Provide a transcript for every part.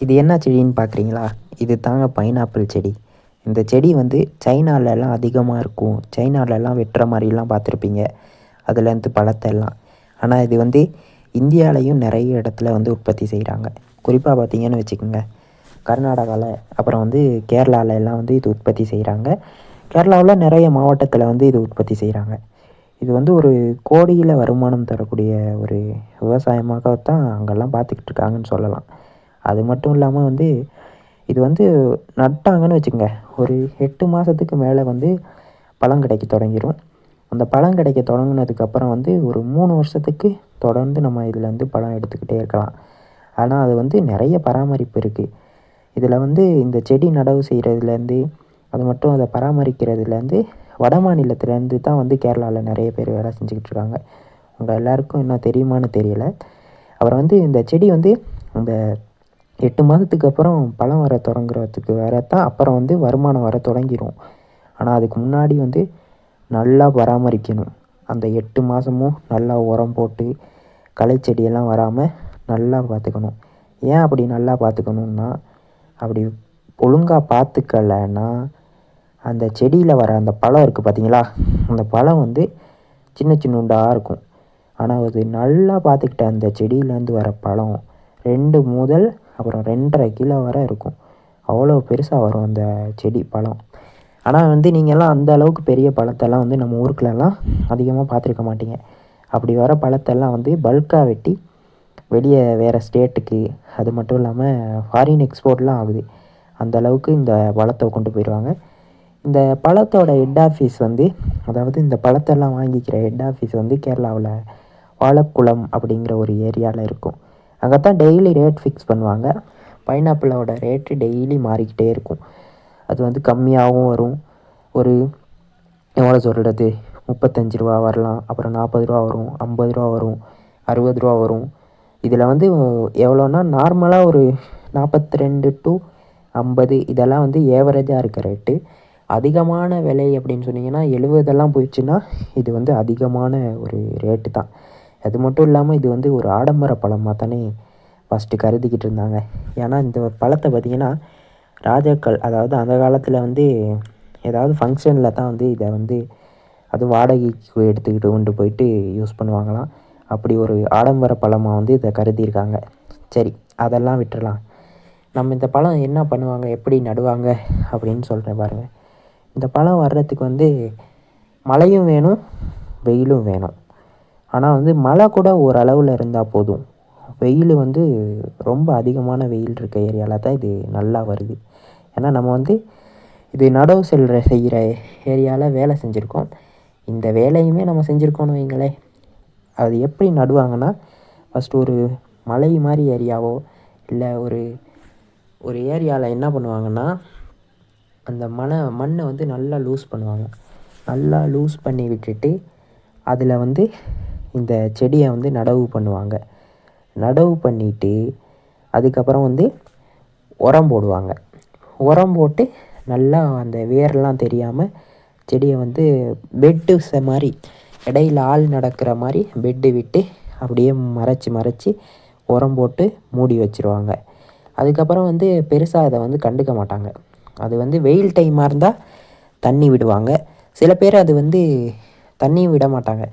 இது என்ன செடின்னு பார்க்குறீங்களா? இது தாங்க பைனாப்பிள் செடி. இந்த செடி வந்து சைனாலலாம் அதிகமாக இருக்கும். சைனாலலாம் வெட்டுற மாதிரிலாம் பார்த்துருப்பீங்க. அதுலேருந்து பழத்தெல்லாம். ஆனால் இது வந்து இந்தியாவிலையும் நிறைய இடத்துல வந்து உற்பத்தி செய்கிறாங்க. குறிப்பாக பார்த்தீங்கன்னு வச்சுக்கோங்க, கர்நாடகாவில், அப்புறம் வந்து கேரளாவில் எல்லாம் வந்து இது உற்பத்தி செய்கிறாங்க. கேரளாவில் நிறைய மாவட்டத்தில் வந்து இது உற்பத்தி செய்கிறாங்க. இது வந்து ஒரு கோடியில் வருமானம் தரக்கூடிய ஒரு விவசாயமாகத்தான் அங்கெல்லாம் பார்த்துக்கிட்டு இருக்காங்கன்னு சொல்லலாம். அது மட்டும் இல்லாமல் வந்து இது வந்து நட்டாங்கன்னு வச்சுக்கோங்க, ஒரு 8 மாதத்துக்கு மேலே வந்து பழம் கிடைக்க தொடங்கிடும். அந்த பழம் கிடைக்க தொடங்கினதுக்கப்புறம் வந்து ஒரு 3 வருஷத்துக்கு தொடர்ந்து நம்ம இதில் வந்து பழம் எடுத்துக்கிட்டே இருக்கலாம். ஆனால் அது வந்து நிறைய பராமரிப்பு இருக்குது. இதில் வந்து இந்த செடி நடவு செய்கிறதுலேருந்து, அது மட்டும் அதை பராமரிக்கிறதுலேருந்து வட மாநிலத்துலேருந்து தான் வந்து கேரளாவில் நிறைய பேர் வேலை செஞ்சுக்கிட்டு இருக்காங்க. உங்கள் எல்லாருக்கும் என்ன தெரியுமான்னு தெரியலை. அப்புறம் வந்து இந்த செடி வந்து இந்த 8 மாதத்துக்கு அப்புறம் பழம் வர தொடங்குறதுக்கு வரத்தான் அப்புறம் வந்து வருமானம் வர தொடங்கிடும். ஆனால் அதுக்கு முன்னாடி வந்து நல்லா பராமரிக்கணும். அந்த 8 மாதமும் நல்லா உரம் போட்டு களை செடியெல்லாம் வராமல் நல்லா பார்த்துக்கணும். ஏன் அப்படி நல்லா பார்த்துக்கணுன்னா, அப்படி ஒழுங்காக பார்த்துக்கலைன்னா அந்த செடியில் வர அந்த பழம் இருக்குது பார்த்தீங்களா, அந்த பழம் வந்து சின்ன சின்னதாக இருக்கும். ஆனால் அது நல்லா பார்த்துக்கிட்ட அந்த செடியிலேருந்து வர பழம் 2 முதல் அப்புறம் 2.5 கிலோ வரை இருக்கும். அவ்வளோ பெருசாக வரும் அந்த செடி பழம். ஆனால் வந்து நீங்கள்லாம் அந்த அளவுக்கு பெரிய பழத்தெல்லாம் வந்து நம்ம ஊருக்குலலாம் அதிகமாக பார்த்துருக்க மாட்டீங்க. அப்படி வர பழத்தெல்லாம் வந்து பல்காக வெட்டி வெளியே வேறு ஸ்டேட்டுக்கு, அது மட்டும் இல்லாமல் ஃபாரின் எக்ஸ்போர்ட்லாம் ஆகுது. அந்த அளவுக்கு இந்த பழத்தை கொண்டு போயிடுவாங்க. இந்த பழத்தோட ஹெட் ஆஃபீஸ் வந்து, அதாவது இந்த பழத்தெல்லாம் வாங்கிக்கிற ஹெட் ஆஃபீஸ் வந்து கேரளாவில் வாழக்குளம் அப்படிங்கிற ஒரு ஏரியாவில் இருக்கும். அங்கே தான் டெய்லி ரேட் ஃபிக்ஸ் பண்ணுவாங்க. பைனாப்பிளோட ரேட்டு டெய்லி மாறிக்கிட்டே இருக்கும். அது வந்து கம்மியாகவும் வரும். ஒரு எவ்வளோ சொல்கிறது, 35 ரூபா வரலாம், அப்புறம் 40 ரூபா வரும், 50 ரூபா வரும், 60 ரூபா வரும். இதில் வந்து எவ்வளோன்னா நார்மலாக ஒரு 42 to 50 இதெல்லாம் வந்து ஏவரேஜாக இருக்க ரேட்டு. அதிகமான விலை அப்படின்னு சொன்னீங்கன்னா 70 போயிடுச்சுன்னா இது வந்து அதிகமான ஒரு ரேட்டு தான். அது மட்டும் இல்லாமல் இது வந்து ஒரு ஆடம்பர பழமாக தானே ஃபஸ்ட்டு கருதிக்கிட்டு இருந்தாங்க. ஏன்னா இந்த பழத்தை பார்த்திங்கன்னா ராஜாக்கள், அதாவது அந்த காலத்தில் வந்து ஏதாவது ஃபங்க்ஷனில் தான் வந்து இதை வந்து அது வாடகைக்கு எடுத்துக்கிட்டு கொண்டு போயிட்டு யூஸ் பண்ணுவாங்களாம். அப்படி ஒரு ஆடம்பர பழமாக வந்து இதை கருதியிருக்காங்க. சரி, அதெல்லாம் விட்டுறலாம். நம்ம இந்த பழம் என்ன பண்ணுவாங்க, எப்படி நடுவாங்க அப்படின்னு சொல்கிறேன் பாருங்கள். இந்த பழம் வர்றதுக்கு வந்து மழையும் வேணும், வெயிலும் வேணும். ஆனால் வந்து மழை கூட ஓரளவில் இருந்தால் போதும். வெயில் வந்து ரொம்ப அதிகமான வெயில் இருக்க ஏரியாவில் தான் இது நல்லா வருது. ஏன்னா நம்ம வந்து இது நடவு செய்கிற ஏரியாவில் வேலை செஞ்சுருக்கோம். இந்த வேலையுமே நம்ம செஞ்சுருக்கோன்னு வைங்களேன். அது எப்படி நடுவாங்கன்னா, ஃபஸ்ட்டு ஒரு மலை மாதிரி ஏரியாவோ இல்லை ஒரு ஒரு ஏரியாவில் என்ன பண்ணுவாங்கன்னா, அந்த மண்ணை வந்து நல்லா லூஸ் பண்ணுவாங்க. நல்லா லூஸ் பண்ணி விட்டுட்டு அதில் வந்து இந்த செடியை வந்து நடவு பண்ணுவாங்க. நடவு பண்ணிவிட்டு அதுக்கப்புறம் வந்து உரம் போடுவாங்க. உரம் போட்டு நல்லா அந்த வேர்லாம் தெரியாமல் செடியை வந்து பெட்டு மாதிரி இடையில ஆள் நடக்கிற மாதிரி பெட்டு விட்டு அப்படியே மறைச்சி உரம் போட்டு மூடி வச்சுருவாங்க. அதுக்கப்புறம் வந்து பெருசாக அதை வந்து கண்டுக்க மாட்டாங்க. அது வந்து வெயில் டைமாக இருந்தால் தண்ணி விடுவாங்க. சில பேர் அது வந்து தண்ணியும் விட மாட்டாங்க.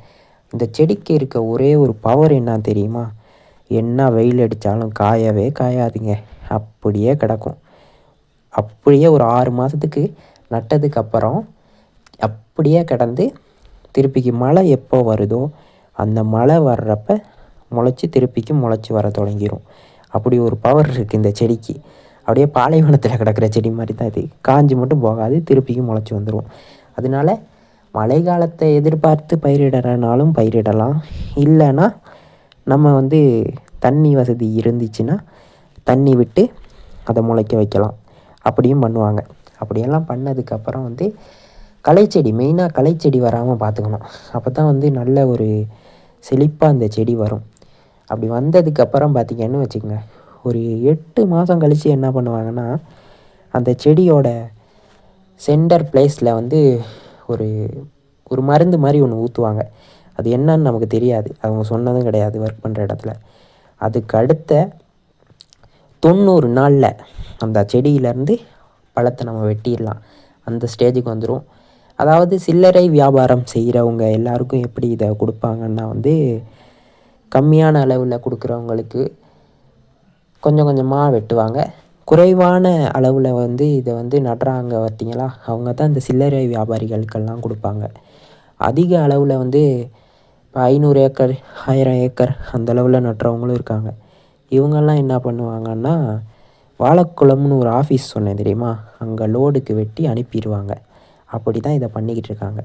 இந்த செடிக்கு இருக்க ஒரே ஒரு பவர் என்ன தெரியுமா? என்ன வெயில் அடித்தாலும் காயவே காயாதுங்க, அப்படியே கிடக்கும். அப்படியே ஒரு 6 மாதத்துக்கு நட்டதுக்கப்புறம் அப்படியே கிடந்து திருப்பிக்கு மழை எப்போ வருதோ அந்த மழை வர்றப்ப திருப்பிக்கு முளைச்சி வர தொடங்கிடும். அப்படி ஒரு பவர் இருக்குது இந்த செடிக்கு. அப்படியே பாலைவனத்தில் கிடக்கிற செடி மாதிரி தான் இது. காஞ்சி மட்டும் போகாது, திருப்பிக்கும் முளைச்சி வந்துடும். அதனால மழை காலத்தை எதிர்பார்த்து பயிரிடுறனாலும் பயிரிடலாம். இல்லைன்னா நம்ம வந்து தண்ணி வசதி இருந்துச்சுன்னா தண்ணி விட்டு அதை முளைக்க வைக்கலாம். அப்படியும் பண்ணுவாங்க. அப்படியெல்லாம் பண்ணதுக்கப்புறம் வந்து களைச்செடி, மெயினாக களைச்செடி வராமல் பார்த்துக்கணும். அப்போ தான் வந்து நல்ல ஒரு செழிப்பாக அந்த செடி வரும். அப்படி வந்ததுக்கப்புறம் பார்த்திங்கன்னு வச்சுக்கோங்க, ஒரு 8 மாதம் கழித்து என்ன பண்ணுவாங்கன்னா, அந்த செடியோட சென்டர் பிளேஸில் வந்து ஒரு ஒரு மருந்து மாதிரி ஒன்று ஊற்றுவாங்க. அது என்னன்னு நமக்கு தெரியாது, அவங்க சொன்னதும் கிடையாது ஒர்க் பண்ணுற இடத்துல. அதுக்கு அடுத்த 90 நாளில் அந்த செடியிலேருந்து பழத்தை நம்ம வெட்டிடலாம். அந்த ஸ்டேஜுக்கு வந்துடும். அதாவது சில்லறை வியாபாரம் செய்கிறவங்க எல்லாருக்கும் எப்படி இதை கொடுப்பாங்கன்னா வந்து, கம்மியான அளவில் கொடுக்குறவங்களுக்கு கொஞ்சம் கொஞ்சமாக வெட்டுவாங்க. குறைவான அளவில் வந்து இதை வந்து நடுறாங்க பார்த்தீங்களா, அவங்க தான் இந்த சில்லறை வியாபாரிகளுக்கெல்லாம் கொடுப்பாங்க. அதிக அளவில் வந்து இப்போ 500 ஏக்கர் 1000 ஏக்கர் அந்த அளவில் நடுறவங்களும் இருக்காங்க. இவங்கெல்லாம் என்ன பண்ணுவாங்கன்னா, வாழைக்குளம்னு ஒரு ஆஃபீஸ் சொன்னேன் தெரியுமா, அங்கே லோடுக்கு வெட்டி அனுப்பிடுவாங்க. அப்படி தான் இதை பண்ணிக்கிட்டு இருக்காங்க.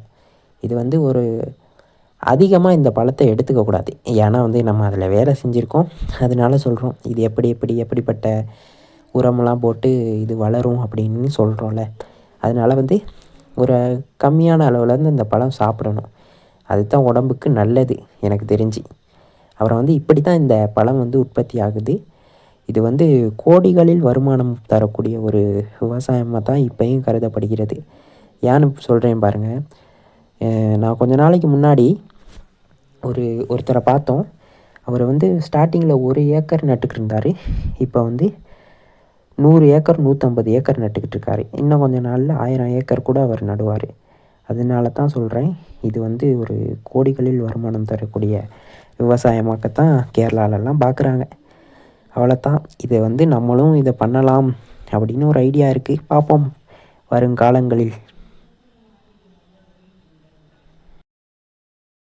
இது வந்து ஒரு அதிகமாக இந்த பழத்தை எடுத்துக்கக்கூடாது. ஏன்னா வந்து நம்ம அதில் வேலை செஞ்சுருக்கோம். அதனால சொல்கிறோம், இது எப்படிப்பட்ட உரமெல்லாம் போட்டு இது வளரும் அப்படின்னு சொல்கிறோம்ல. அதனால் வந்து ஒரு கம்மியான அளவுலேருந்து இந்த பழம் சாப்பிடணும். அதுதான் உடம்புக்கு நல்லது எனக்கு தெரிஞ்சு. அப்புறம் வந்து இப்படி தான் இந்த பழம் வந்து உற்பத்தி ஆகுது. இது வந்து கோடிகளில் வருமானம் தரக்கூடிய ஒரு விவசாயமாக தான் இப்போயும் கருதப்படுகிறது. ஏன்னு சொல்கிறேன் பாருங்கள். நான் கொஞ்ச நாளைக்கு முன்னாடி ஒருத்தரை பார்த்தோம். அவர் வந்து ஸ்டார்டிங்கில் 1 ஏக்கர் நட்டுக்கிட்டு இருந்தார். இப்போ வந்து 100 ஏக்கர் 150 ஏக்கர் நட்டுக்கிட்டு இருக்காரு. இன்னும் கொஞ்சம் நாளில் 1000 ஏக்கர் கூட அவர் நடுவார். அதனால தான் சொல்கிறேன், இது வந்து ஒரு கோடிகளில் வருமானம் தரக்கூடிய விவசாயமாகத்தான் கேரளாலெல்லாம் பார்க்குறாங்க. அவ்வளோதான். இதை வந்து நம்மளும் இதை பண்ணலாம் அப்படின்னு ஒரு ஐடியா இருக்குது. பார்ப்போம் வருங்காலங்களில்.